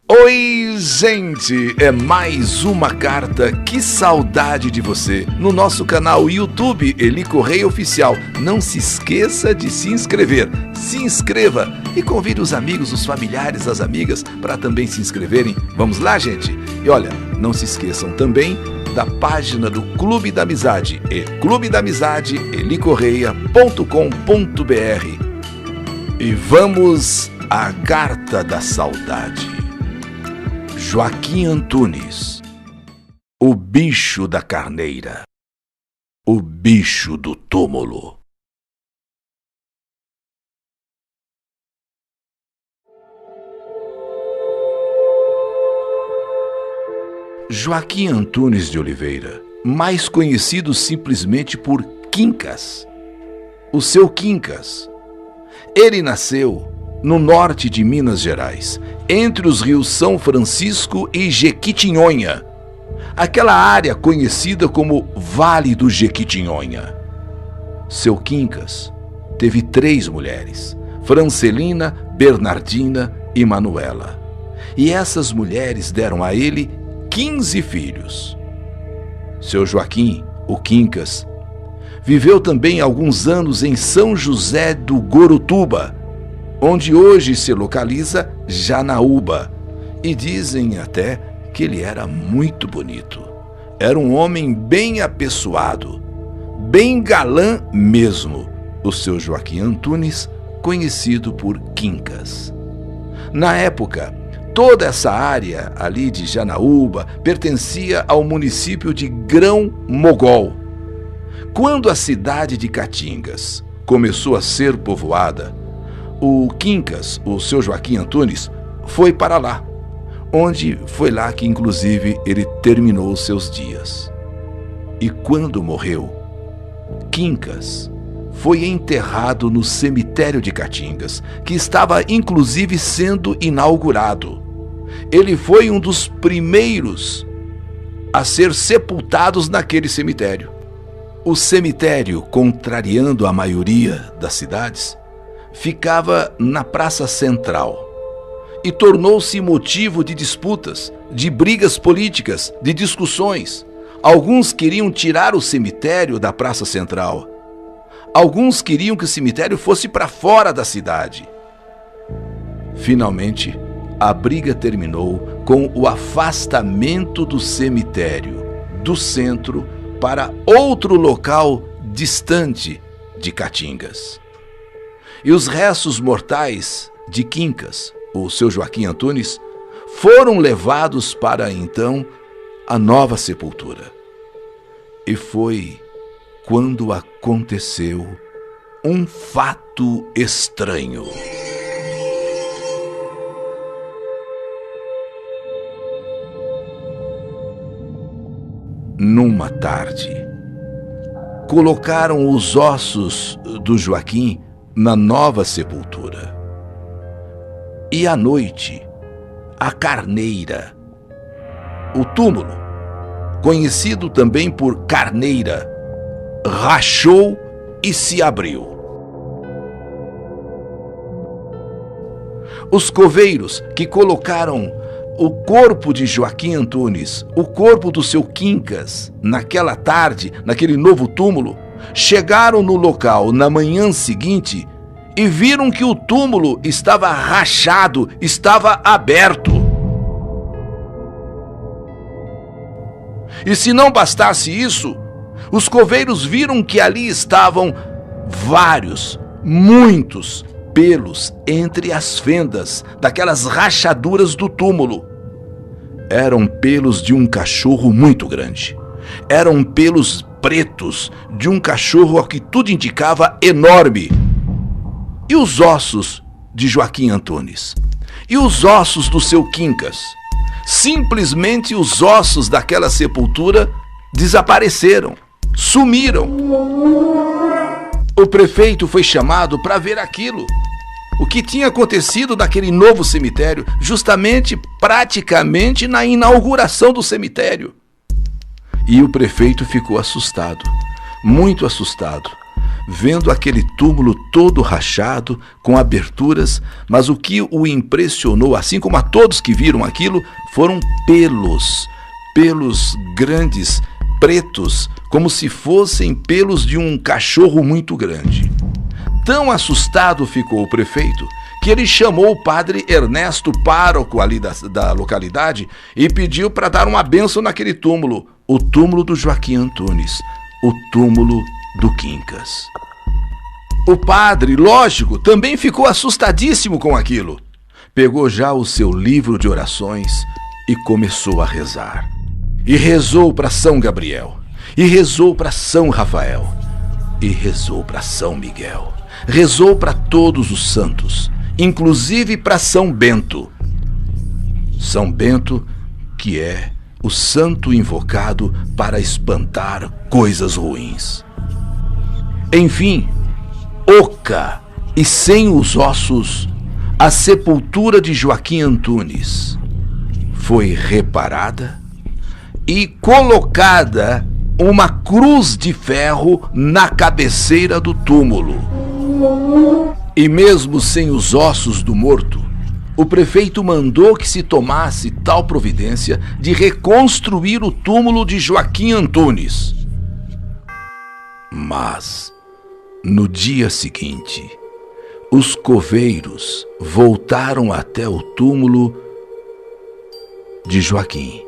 Oi, gente! É mais uma carta. Que saudade de você! No nosso canal YouTube Eli Correia Oficial. Não se esqueça de se inscrever. Se inscreva e convide os amigos, os familiares, as amigas para também se inscreverem. Vamos lá, gente? E olha, não se esqueçam também da página do Clube da Amizade, Clube da Amizade elicorreia.com.br. E vamos à carta da saudade. Joaquim Antunes, o bicho da carneira, o bicho do túmulo. Joaquim Antunes de Oliveira, mais conhecido simplesmente por Quincas, o seu Quincas. Ele nasceu no norte de Minas Gerais, entre os rios São Francisco e Jequitinhonha, aquela área conhecida como Vale do Jequitinhonha. Seu Quincas teve 3 mulheres, Francelina, Bernardina e Manuela. E essas mulheres deram a ele 15 filhos. Seu Joaquim, o Quincas, viveu também alguns anos em São José do Gorutuba, onde hoje se localiza Janaúba, e dizem até que ele era muito bonito. Era um homem bem apessoado, bem galã mesmo, o seu Joaquim Antunes, conhecido por Quincas. Na época, toda essa área ali de Janaúba pertencia ao município de Grão-Mogol. Quando a cidade de Catingas começou a ser povoada, o Quincas, o seu Joaquim Antunes, foi para lá, onde foi lá que inclusive ele terminou os seus dias. E quando morreu, Quincas foi enterrado no cemitério de Catingas, que estava inclusive sendo inaugurado. Ele foi um dos primeiros a ser sepultados naquele cemitério. O cemitério, contrariando a maioria das cidades, ficava na Praça Central e tornou-se motivo de disputas, de brigas políticas, de discussões. Alguns queriam tirar o cemitério da Praça Central. Alguns queriam que o cemitério fosse para fora da cidade. Finalmente, a briga terminou com o afastamento do cemitério do centro para outro local distante de Catingas. E os restos mortais de Quincas, o seu Joaquim Antunes, foram levados para, então, a nova sepultura. E foi quando aconteceu um fato estranho. Numa tarde, colocaram os ossos do Joaquim na nova sepultura. E à noite, a carneira, o túmulo, conhecido também por carneira, rachou e se abriu. Os coveiros que colocaram o corpo de Joaquim Antunes, o corpo do seu Quincas, naquela tarde, naquele novo túmulo, chegaram no local na manhã seguinte e viram que o túmulo estava rachado, estava aberto. E se não bastasse isso, os coveiros viram que ali estavam muitos pelos entre as fendas daquelas rachaduras do túmulo. Eram pelos de um cachorro muito grande. Eram pelos pretos de um cachorro, ao que tudo indicava, enorme. E os ossos de Joaquim Antunes? E os ossos do seu Quincas? Simplesmente os ossos daquela sepultura desapareceram, sumiram. O prefeito foi chamado para ver aquilo. O que tinha acontecido naquele novo cemitério, justamente, praticamente na inauguração do cemitério. E o prefeito ficou assustado, muito assustado, vendo aquele túmulo todo rachado, com aberturas, mas o que o impressionou, assim como a todos que viram aquilo, foram pelos grandes, pretos, como se fossem pelos de um cachorro muito grande. Tão assustado ficou o prefeito que ele chamou o padre Ernesto, pároco ali da localidade, e pediu para dar uma bênção naquele túmulo, o túmulo do Joaquim Antunes, o túmulo do Quincas. O padre, lógico, também ficou assustadíssimo com aquilo. Pegou já o seu livro de orações e começou a rezar. E rezou para São Gabriel, e rezou para São Rafael, e rezou para São Miguel, rezou para todos os santos, inclusive para São Bento. São Bento, que é o santo invocado para espantar coisas ruins. Enfim, oca e sem os ossos, a sepultura de Joaquim Antunes foi reparada e colocada uma cruz de ferro na cabeceira do túmulo. E mesmo sem os ossos do morto, o prefeito mandou que se tomasse tal providência de reconstruir o túmulo de Joaquim Antunes. Mas, no dia seguinte, os coveiros voltaram até o túmulo de Joaquim.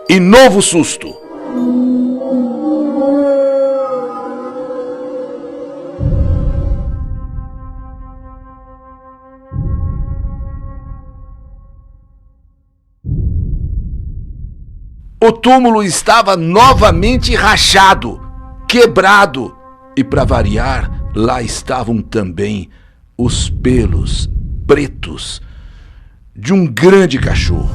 E novo susto! O túmulo estava novamente rachado, quebrado, e para variar, lá estavam também os pelos pretos de um grande cachorro.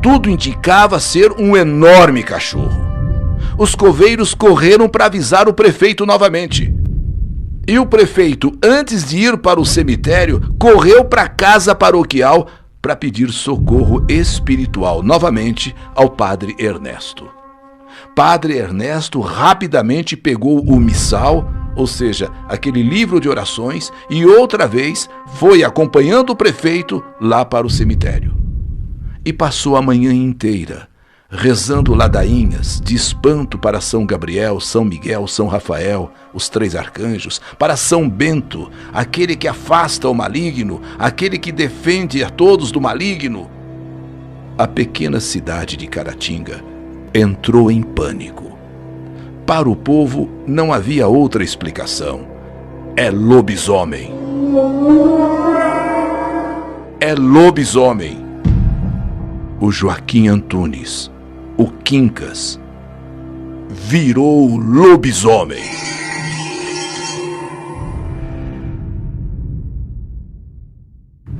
Tudo indicava ser um enorme cachorro. Os coveiros correram para avisar o prefeito novamente. E o prefeito, antes de ir para o cemitério, correu para a casa paroquial para pedir socorro espiritual novamente ao padre Ernesto. Padre Ernesto rapidamente pegou o missal, ou seja, aquele livro de orações, e outra vez foi acompanhando o prefeito lá para o cemitério. E passou a manhã inteira rezando ladainhas de espanto para São Gabriel, São Miguel, São Rafael, os três arcanjos, para São Bento, aquele que afasta o maligno, aquele que defende a todos do maligno. A pequena cidade de Caratinga entrou em pânico. Para o povo não havia outra explicação. É lobisomem. É lobisomem. O Joaquim Antunes, o Quincas, virou lobisomem.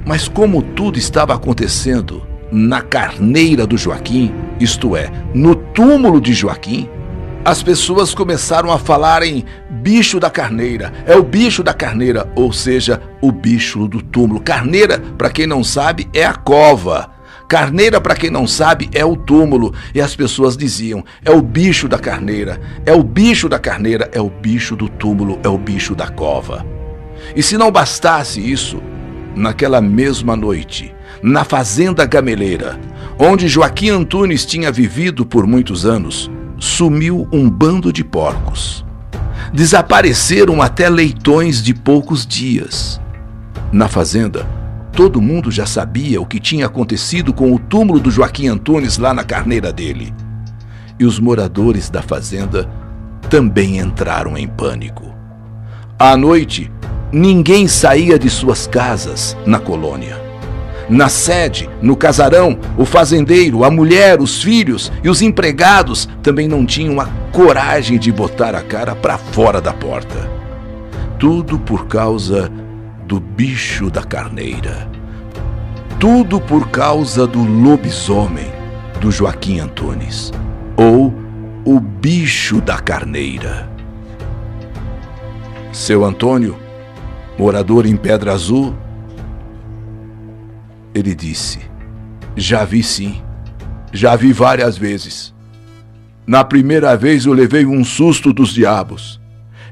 Mas como tudo estava acontecendo na carneira do Joaquim, isto é, no túmulo de Joaquim, as pessoas começaram a falar em bicho da carneira. É o bicho da carneira, ou seja, o bicho do túmulo. Carneira, para quem não sabe, é a cova. Carneira, para quem não sabe, é o túmulo. E as pessoas diziam, é o bicho da carneira, é o bicho da carneira, é o bicho do túmulo, é o bicho da cova. E se não bastasse isso, naquela mesma noite, na fazenda Gameleira, onde Joaquim Antunes tinha vivido por muitos anos, sumiu um bando de porcos. Desapareceram até leitões de poucos dias. Na fazenda, todo mundo já sabia o que tinha acontecido com o túmulo do Joaquim Antunes lá na carneira dele. E os moradores da fazenda também entraram em pânico. À noite, ninguém saía de suas casas na colônia. Na sede, no casarão, o fazendeiro, a mulher, os filhos e os empregados também não tinham a coragem de botar a cara para fora da porta. Tudo por causa do bicho da carneira. Tudo por causa do lobisomem do Joaquim Antunes, ou o bicho da carneira. Seu Antônio, morador em Pedra Azul, ele disse: já vi sim, Já vi várias vezes. Na primeira vez eu levei um susto dos diabos.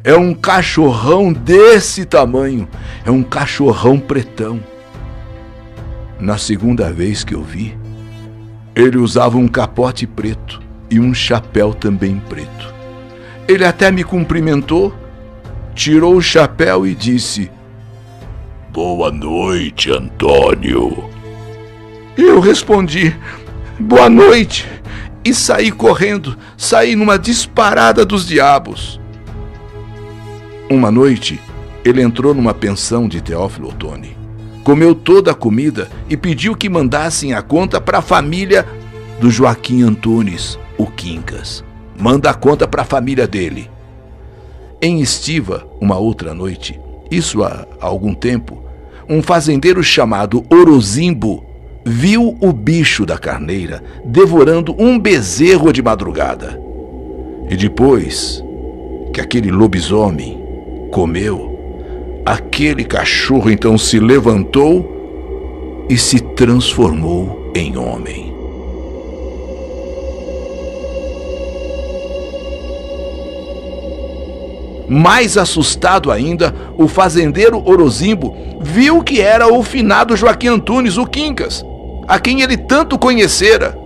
É um cachorrão desse tamanho. É um cachorrão pretão. Na segunda vez que eu vi, ele usava um capote preto e um chapéu também preto. Ele até me cumprimentou, tirou o chapéu e disse: "Boa noite, Antônio." Eu respondi: "Boa noite." E saí correndo, saí numa disparada dos diabos. Uma noite, ele entrou numa pensão de Teófilo Otoni, comeu toda a comida e pediu que mandassem a conta para a família do Joaquim Antunes, o Quincas. Manda a conta para a família dele. Em Estiva, uma outra noite, isso há algum tempo, um fazendeiro chamado Orozimbo viu o bicho da carneira devorando um bezerro de madrugada. E depois que aquele lobisomem comeu, aquele cachorro então se levantou e se transformou em homem. Mais assustado ainda, o fazendeiro Orozimbo viu que era o finado Joaquim Antunes, o Quincas, a quem ele tanto conhecera.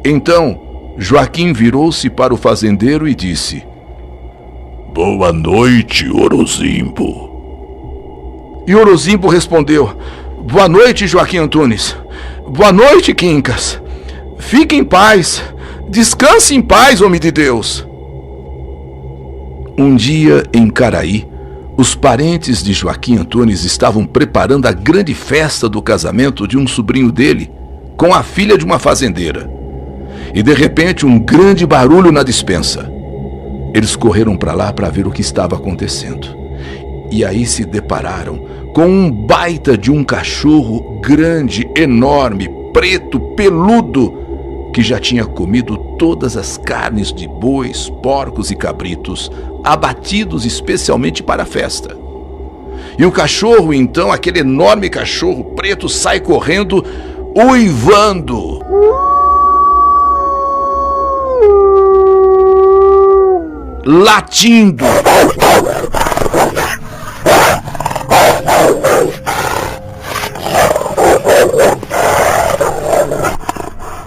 Então, Joaquim virou-se para o fazendeiro e disse: "Boa noite, Orozimbo." E Orozimbo respondeu: "Boa noite, Joaquim Antunes. Boa noite, Quincas. Fique em paz. Descanse em paz, homem de Deus." Um dia, em Caraí, os parentes de Joaquim Antunes estavam preparando a grande festa do casamento de um sobrinho dele com a filha de uma fazendeira. E de repente, um grande barulho na despensa. Eles correram para lá para ver o que estava acontecendo. E aí se depararam com um baita de um cachorro grande, enorme, preto, peludo, que já tinha comido todas as carnes de bois, porcos e cabritos, abatidos especialmente para a festa. E o cachorro, então, aquele enorme cachorro preto, sai correndo, uivando. Latindo.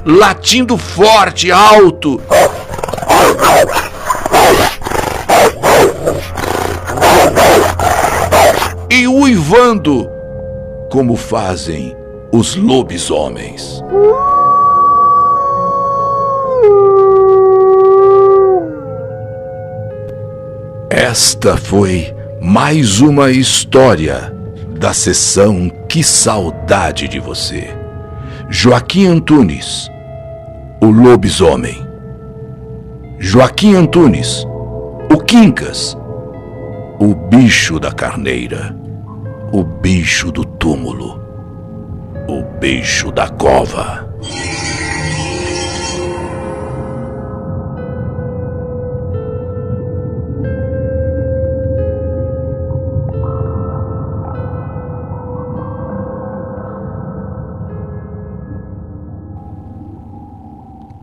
Latindo forte, alto. E uivando, como fazem os lobisomens. Esta foi mais uma história da sessão Que Saudade de Você. Joaquim Antunes, o lobisomem. Joaquim Antunes, o Quincas, o bicho da carneira, o bicho do túmulo, o bicho da cova.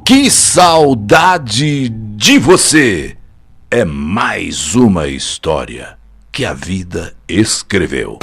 Que saudade de você! É mais uma história que a vida escreveu.